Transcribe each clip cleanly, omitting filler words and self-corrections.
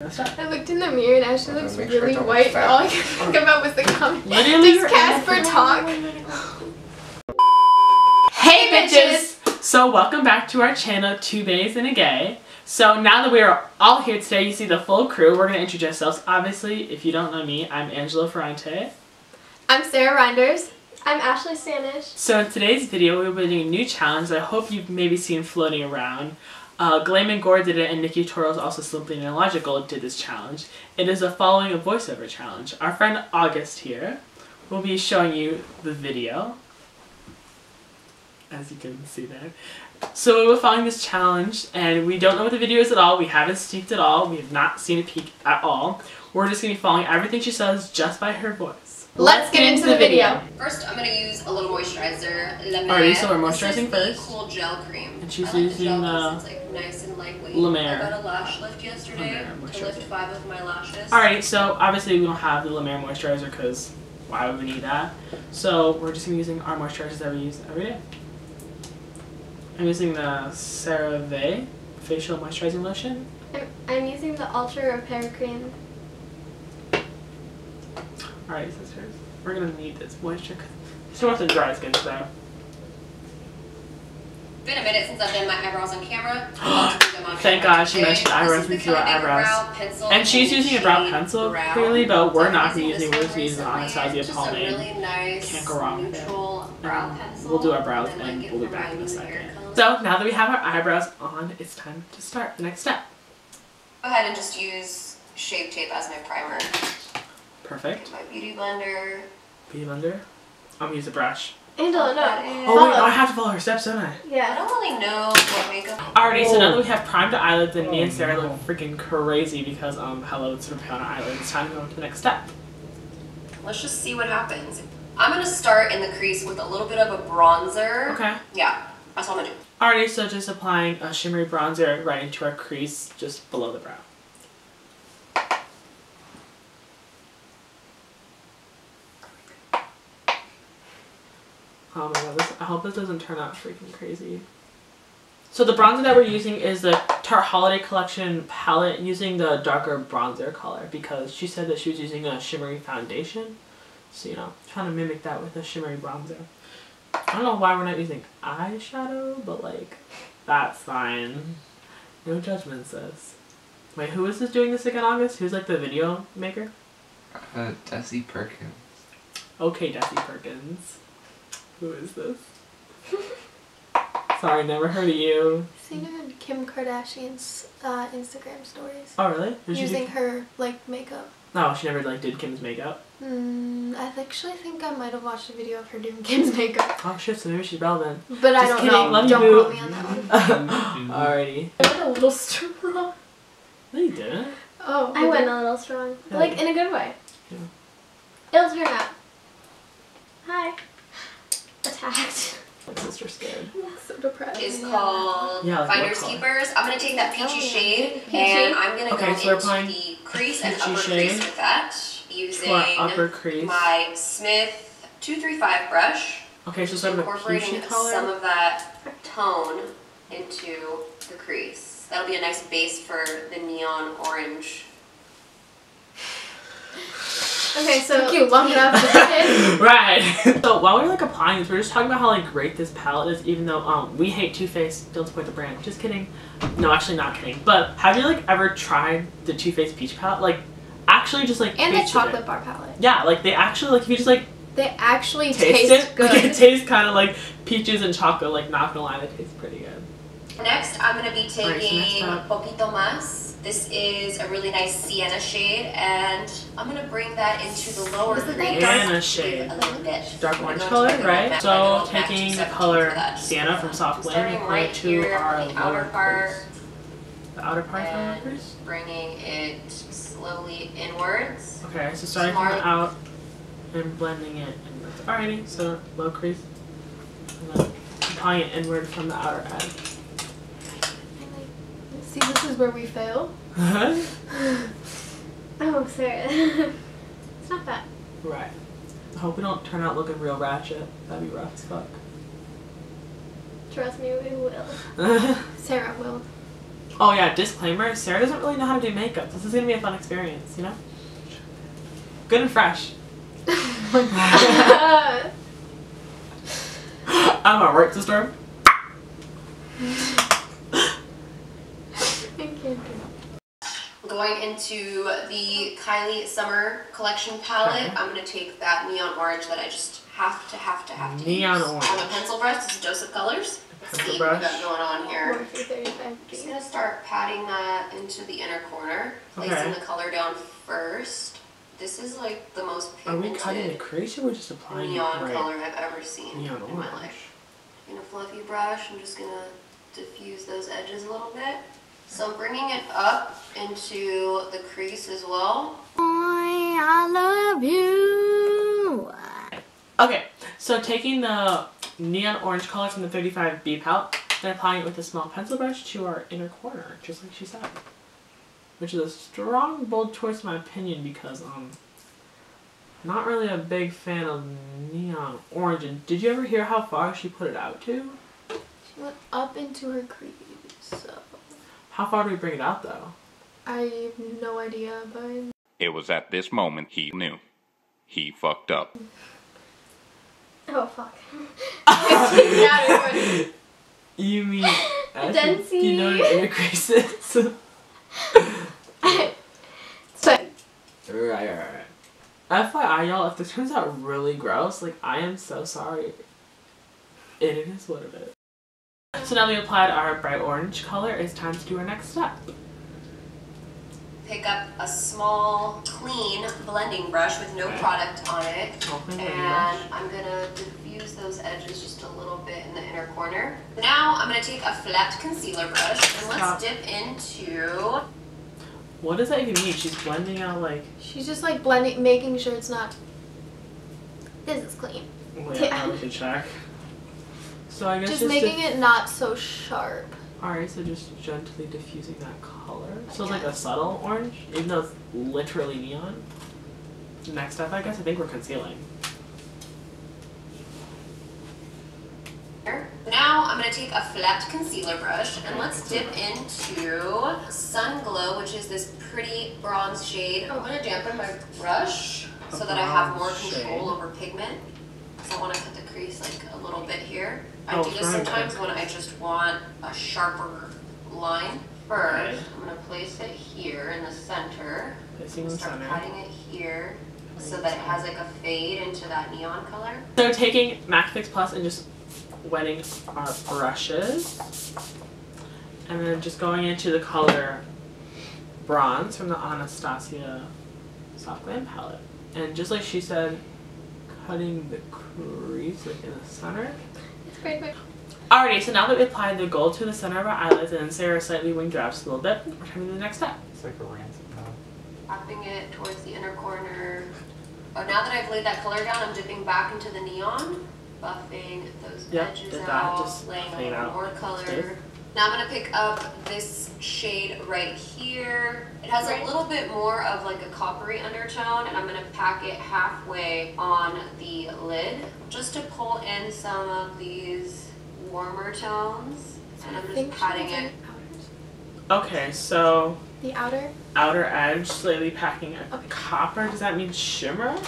I looked in the mirror and Ashley looks really white, and all I could think about was the comment. Does Casper talk? Hey bitches! So welcome back to our channel, 2 Bays and a Gay. So now that we are all here today, you see the full crew. We're going to introduce ourselves. Obviously, if you don't know me, I'm Angela Ferrante. I'm Sarah Reinders. I'm Ashley Stanish. So in today's video, we'll be doing a new challenge that I hope you've maybe seen floating around. Glam and Gore did it, and Nikki Torres, also Simply and Illogical, did this challenge. It is a following a voiceover challenge. Our friend August here will be showing you the video, as you can see there. So we're following this challenge, and we don't know what the video is at all. We haven't sneaked at all. We have not seen a peek at all. We're just going to be following everything she says just by her voice. Let's get into the video. First, I'm going to use a little moisturizer. Alright, so we're moisturizing first. Cool gel cream. And she's using the it's like nice and lightweight. Lemaire. I got a lash lift yesterday to lift 5 of my lashes. Alright, so obviously we don't have the Lemaire moisturizer because why would we need that? So we're just going to be using our moisturizers that we use every day. I'm using the Sara and I facial moisturizing lotion. I'm using the Ultra Repair Cream. Alright, sisters, we're going to need this moisture because she wants to dry skin today. Been a minute since I've done my eyebrows on camera. Thank God she mentioned eyebrows. We do our eyebrows. And she's using a brow pencil, clearly, but we're not going to use it. We're just going to use the Anastasia pomade. Really nice, can't go wrong with it. Brow pencil. We'll do our brows and we'll be back in a second. So now that we have our eyebrows on, it's time to start the next step. Go ahead and just use Shape Tape as my primer. Perfect. My beauty blender. Beauty blender. I'm going to use a brush. Angela, no. Oh wait, no, I have to follow her steps, don't I? Yeah. I don't really know what makeup. Alrighty, so now that we have primed the eyelids and me and Sarah look freaking crazy because hello, it's sort of on our eyelids. It's time to go on to the next step. Let's just see what happens. I'm gonna start in the crease with a little bit of a bronzer. Okay. Yeah, that's all I'm gonna do. Alrighty, so just applying a shimmery bronzer right into our crease just below the brow. Oh my god, I hope this doesn't turn out freaking crazy. So the bronzer that we're using is the Tarte Holiday Collection palette using the darker bronzer color because she said that she was using a shimmery foundation. So, you know, trying to mimic that with a shimmery bronzer. I don't know why we're not using eyeshadow, but like, that's fine. No judgment, sis. Wait, who is this doing this again, August? Who's like the video maker? Desi Perkins. Okay, Desi Perkins. Who is this? Sorry, never heard of you. Seen her in Kim Kardashian's Instagram stories. Oh, really? Using her, like, makeup. No, she never, like, did Kim's makeup? I actually think I might have watched a video of her doing Kim's makeup. Oh, shit, so maybe she's relevant. But I don't know. Don't quote me on that one. Alrighty. I went a little strong. No, you didn't. Oh. I went a little strong. Yeah. Like, in a good way. Yeah. It'll turn out. Hi. Attacked. My sister's scared. So depressed. Is called Finders Keepers. I'm gonna take that peachy shade and I'm gonna go into the crease and upper crease with that using my Smith 235 brush. Okay, so sort of incorporating some of that tone into the crease. That'll be a nice base for the neon orange. Okay, so cute, long enough to right. So while we're like applying this, we're just talking about how like great this palette is, even though we hate Too Faced. Don't support the brand. Just kidding. No, actually not kidding. But have you like ever tried the Too Faced peach palette? Like actually just like and the chocolate bar palette. Yeah, like they actually like if you just like they actually taste it good. Like, it tastes kind of like peaches and chocolate. Like not gonna lie, it tastes pretty good. Next, I'm gonna be taking Poquito Más. This is a really nice sienna shade, and I'm gonna bring that into the lower crease. Sienna shade. A little bit. Dark orange color, right? So taking the color sienna from Soft Flame and applying it to our lower part. The outer part of our crease? Bringing it slowly inwards. Okay, so starting from the out and blending it inwards. Alrighty, so low crease. And then applying it inward from the outer edge. See, this is where we fail. Oh, Sarah. It's not bad. Right. I hope we don't turn out looking real ratchet. That'd be rough as fuck. Trust me, we will. Sarah will. Oh yeah, disclaimer, Sarah doesn't really know how to do makeup. This is going to be a fun experience, you know? Good and fresh. I'm a right sister. Going into the Kylie Summer Collection palette, I'm going to take that neon orange that I just have to neon use. Orange. On a pencil brush, this is Dose of Colors. Let's see what we got going on here. I'm just going to start patting that into the inner corner, placing the color down first. This is like the most pigmented, are we cutting the crease or we're just applying neon color I've ever seen neon in my life. In a fluffy brush, I'm just going to diffuse those edges a little bit. So I'm bringing it up into the crease as well. I love you. Okay, so taking the neon orange color from the 35B palette and applying it with a small pencil brush to our inner corner, just like she said. Which is a strong, bold choice in my opinion because not really a big fan of neon orange. And did you ever hear how far she put it out to? She went up into her crease. So. How far do we bring it out though? I have no idea, but... It was at this moment he knew. He fucked up. Oh, fuck. You mean... Desi. Do you know what an inner crease is? Right. FYI, y'all, if this turns out really gross, like, I am so sorry. It is what it is. So now we applied our bright orange color, it's time to do our next step. Pick up a small, clean blending brush with no product on it. And I'm going to diffuse those edges just a little bit in the inner corner. Now I'm going to take a flat concealer brush and let's dip into... What does that even mean? She's blending out like... She's just like blending, making sure it's not... This is clean. Wait, yeah. We can check. So I guess just making it not so sharp. Alright, so just gently diffusing that color. So it's like a subtle orange, even though it's literally neon. Next step, I guess, I think we're concealing. Now I'm going to take a flat concealer brush and let's dip into Sun Glow, which is this pretty bronze shade. I'm going to dampen my brush so that I have more control over pigment. So I want to cut the crease like a little bit here. I do this sometimes when I just want a sharper line. First, I'm going to place it here in the center. Start patting it here so that it has like a fade into that neon color. So taking MAC Fix Plus and just wetting our brushes. And then just going into the color Bronze from the Anastasia Soft Glam palette. And just like she said, cutting the crease like in the center. It's pretty quick. Alrighty, so now that we applied the gold to the center of our eyelids and Sarah slightly winged drafts a little bit, we're turning to the next step. It's like a ransom note. Tapping it towards the inner corner. Oh, now that I've laid that color down, I'm dipping back into the neon, buffing those edges out, just laying a little more color. Now I'm going to pick up this shade right here. It has a little bit more of like a coppery undertone, and I'm going to pack it halfway on the lid just to pull in some of these warmer tones. And I'm just patting it. Okay, so the outer edge, slightly packing a copper. Does that mean shimmer?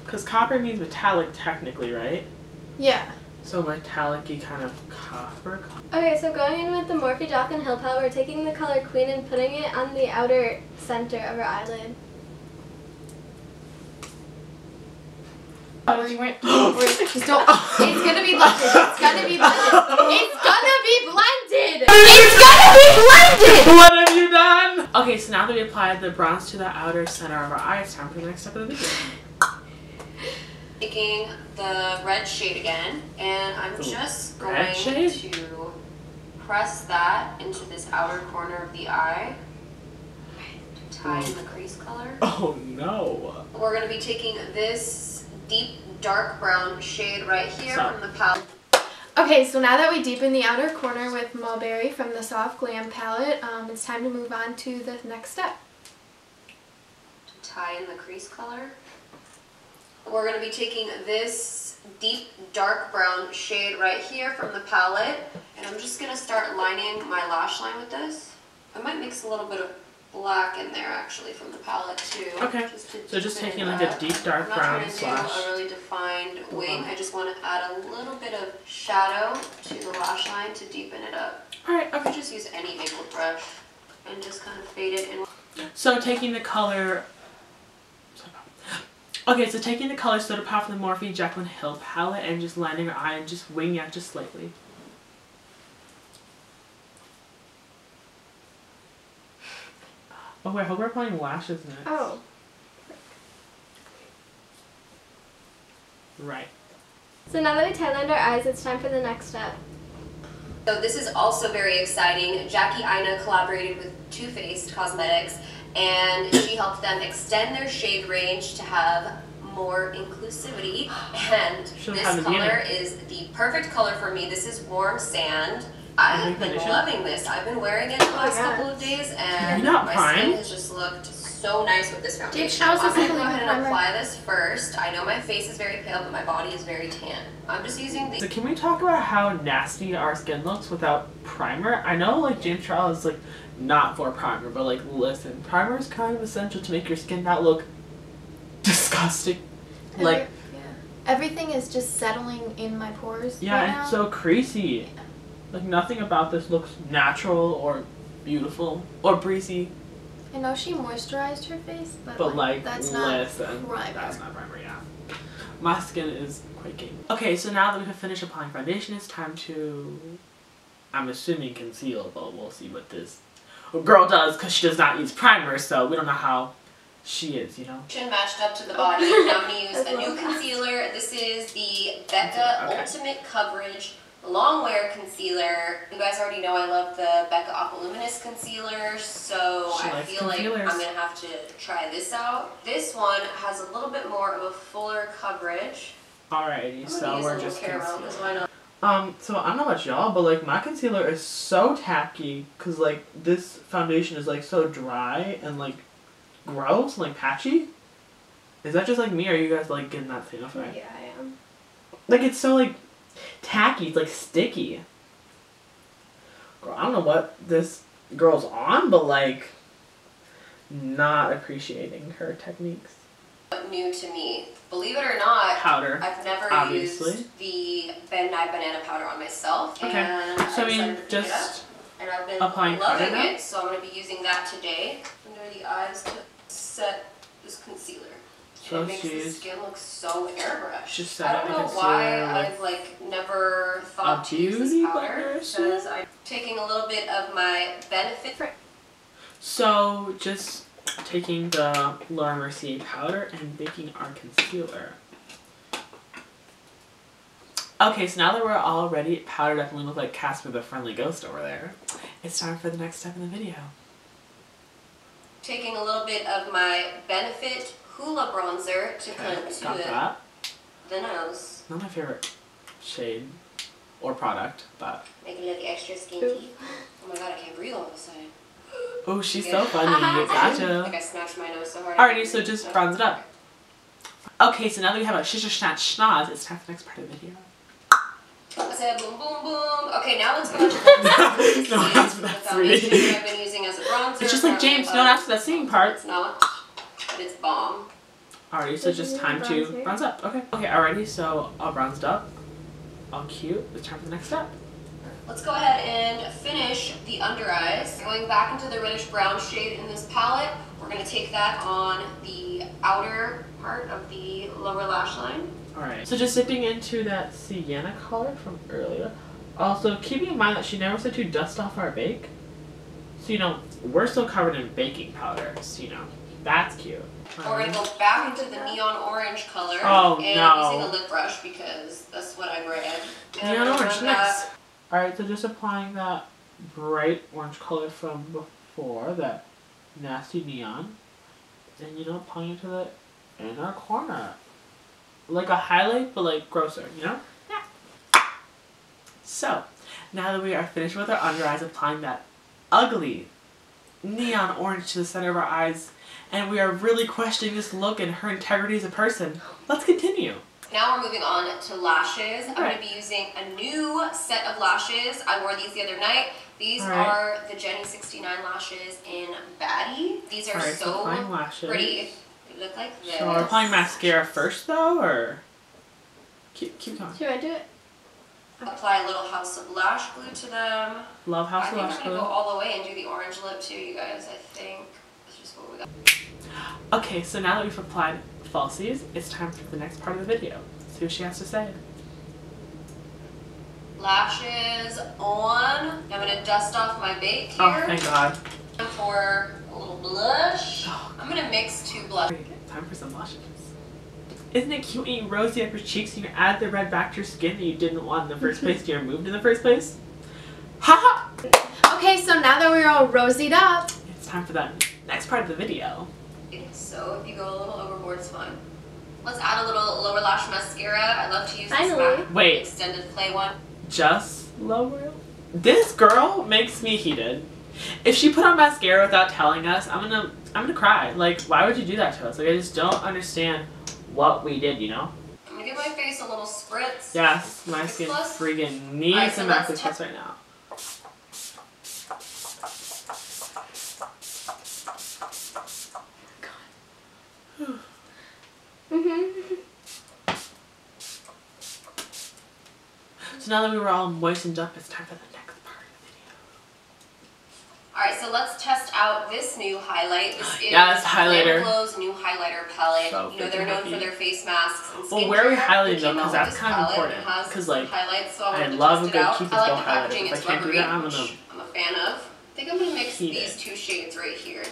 Because copper means metallic technically, right? Yeah. So metallic-y kind of copper. Okay, so going in with the Morphe Dock and Hill palette, we're taking the color Queen and putting it on the outer center of our eyelid. Just don't. It's gonna be blended. It's gonna be blended. It's gonna be blended. It's gonna be blended. What have you done? Okay, so now that we applied the bronze to the outer center of our eye, it's time for the next step of the video. Taking the red shade again, and I'm just going to press that into this outer corner of the eye to tie in the crease color. Oh no! We're going to be taking this deep dark brown shade right here from the palette. Okay, so now that we deepen the outer corner with Mulberry from the Soft Glam palette, it's time to move on to the next step. To tie in the crease color. We're going to be taking this deep dark brown shade right here from the palette, and I'm just going to start lining my lash line with this. I might mix a little bit of black in there actually from the palette too. Okay. Just taking like a deep dark brown slash. I'm not trying to do a really defined wing. I just want to add a little bit of shadow to the lash line to deepen it up. Alright, okay. You can just use any angled brush and just kind of fade it in. So taking the color. Okay, so taking the color Soda Pop from the Morphe Jaclyn Hill palette and just lining her eye and just winging out just slightly. Oh wait, I hope we're applying lashes next. Oh. Right. So now that we tightlined our eyes, it's time for the next step. So this is also very exciting. Jackie Aina collaborated with Too Faced Cosmetics, and she helped them extend their shade range to have more inclusivity. And this color is the perfect color for me. This is Warm Sand. I have been loving this. I've been wearing it the last couple of days, and my skin has just looked so nice with this foundation. I'm going to go ahead and apply this first. I know my face is very pale, but my body is very tan. I'm just using the... So can we talk about how nasty our skin looks without primer? I know like James Charles is like not for primer, but like listen, primer is kind of essential to make your skin not look disgusting. Like everything is just settling in my pores. Yeah, right now. It's so creasy. Yeah. Like nothing about this looks natural or beautiful or breezy. I know she moisturized her face, but like that's not primer. That's not primer, yeah. My skin is quaking. Okay, so now that we have finished applying foundation, it's time to, I'm assuming conceal, but we'll see what this girl does because she does not use primer, so we don't know how she is, you know? Matched up to the body. Now I'm going to use a new concealer. This is the Becca Ultimate Coverage Long Wear Concealer. You guys already know I love the Becca Aqualuminous Concealer, so I feel like I'm going to have to try this out. This one has a little bit more of a fuller coverage. Alrighty, so we're just concealing. So I don't know about y'all, but like my concealer is so tacky because like this foundation is like so dry and like gross, like patchy. Is that just like me, or are you guys like getting that same effect? Yeah, I am. Like it's so like tacky, it's like sticky. Girl, I don't know what this girl's on, but like not appreciating her techniques. New to me. Believe it or not, powder. I've never used the Ben Nye Banana powder on myself. Okay. And so I mean, just and I've been applying loving it, so I'm going to be using that today under the eyes to set this concealer. So it makes the skin look so airbrushed. Just I don't know why I've like never thought to use this powder because I'm taking a little bit of my Benefit. So just taking the Laura Mercier powder and making our concealer. Okay, so now that we're already powdered up and we look like Casper the Friendly Ghost over there, it's time for the next step in the video. Taking a little bit of my Benefit Hoola bronzer to contour the nose. Not my favorite shade or product, but... Make it look extra skinny. Oh my god, I can't breathe all of a sudden. Oh, she's so funny. Gotcha. Like I smashed my nose so hard. Alrighty, so just bronze it up. Okay, so now that we have a shish snatch schnoz, it's time for the next part of the video. I said boom, boom, boom. Okay, now let's go into the foundation that I've been using as a bronzer. It's just like James, don't ask for that singing part. It's not, but it's bomb. Alrighty, so just time to bronze up. Okay. Okay, alrighty, so all bronzed up. All cute. It's time for the next step. Let's go ahead and finish the under eyes. Going back into the reddish brown shade in this palette, we're going to take that on the outer part of the lower lash line. Alright, so just dipping into that sienna color from earlier. Also, keeping in mind that she never said to dust off our bake. So, you know, we're still covered in baking powder. So, you know, that's cute. We're going to go back into the neon orange color. Oh, and no. using a lip brush because that's what I read. Neon orange, nice. Alright, so just applying that bright orange color from before, that nasty neon. And, you know, applying it to the inner corner. Like a highlight, but like grosser, you know? Yeah. So, now that we are finished with our under eyes, applying that ugly neon orange to the center of our eyes, and we are really questioning this look and her integrity as a person, let's continue. Now we're moving on to lashes. I'm going to be using a new set of lashes. I wore these the other night. These are the Jenny 69 lashes in Baddie. These are so pretty. They look like this. So we're applying mascara first though, or keep going? Should I do it? Apply a little House of Lash Glue to them. Love House of Lash Glue. I think I'm gonna go all the way and do the orange lip too, you guys. I think that's just what we got. Okay, so now that we've applied falsies, it's time for the next part of the video. See what she has to say. Lashes on. I'm gonna dust off my bake here. Oh, thank God. For a little blush. I'm gonna mix 2 blushes. Time for some blushes. Isn't it cute when you rosy up your cheeks and you add the red back to your skin that you didn't want in the first place, you removed in the first place? Haha! Okay, so now that we're all rosied up, it's time for that next part of the video. So if you go a little overboard, it's fine. Let's add a little lower lash mascara. I love to use this MAC extended play one. Just lower? This girl makes me heated. If she put on mascara without telling us, I'm gonna cry. Like, why would you do that to us? Like, I just don't understand what we did, you know? I'm gonna give my face a little spritz. Yes, my skin freaking needs some MAC Plus right now. So now that we were all moistened up, it's time for the next part of the video. Alright, so let's test out this new highlight. This is highlighter. Glow's new highlighter palette. So you know, they're known for their face masks and skincare. Well, where are we highlighting them? Because that's kind of important. Because, like, I love a good Cupid's bow highlighter. If I can't do that, I'm a fan of. I think I'm going to mix these 2 shades right here.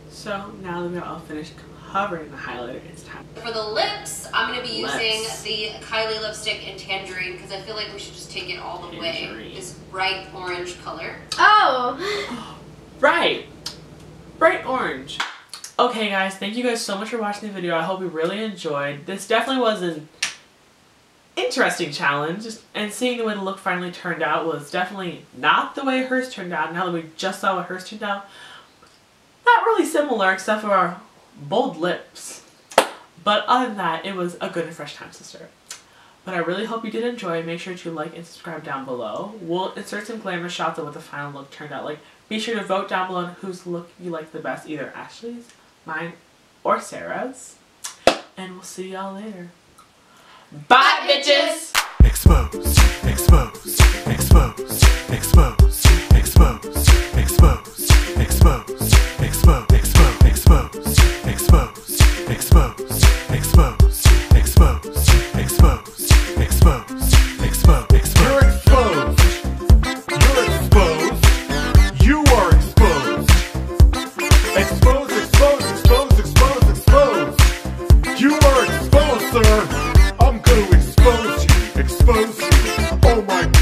So now that we're all finished covering the highlighter, it's time. For the lips, I'm going to be using the Kylie lipstick in Tangerine because I feel like we should just take it all the way. This bright orange color. Oh! Right! Bright orange. Okay guys, thank you guys so much for watching the video. I hope you really enjoyed. This definitely was an interesting challenge, and seeing the way the look finally turned out was definitely not the way hers turned out. Now that we just saw what hers turned out, not really similar except for our bold lips. But other than that, it was a good and fresh time, sister. But I really hope you did enjoy. Make sure to like and subscribe down below. We'll insert some glamour shots of what the final look turned out like. Be sure to vote down below on whose look you like the best, either Ashley's, mine, or Sarah's. And we'll see y'all later. Bye, bitches! Exposed, exposed, exposed, exposed, exposed, exposed, exposed, exposed, exposed, exposed, exposed, exposed, exposed, exposed, exposed, exposed, exposed, exposed. You're exposed. You're exposed. You are exposed. Exposed, exposed, exposed, exposed, exposed. You are exposed, sir. I'm going to expose you. Expose you. Oh my God.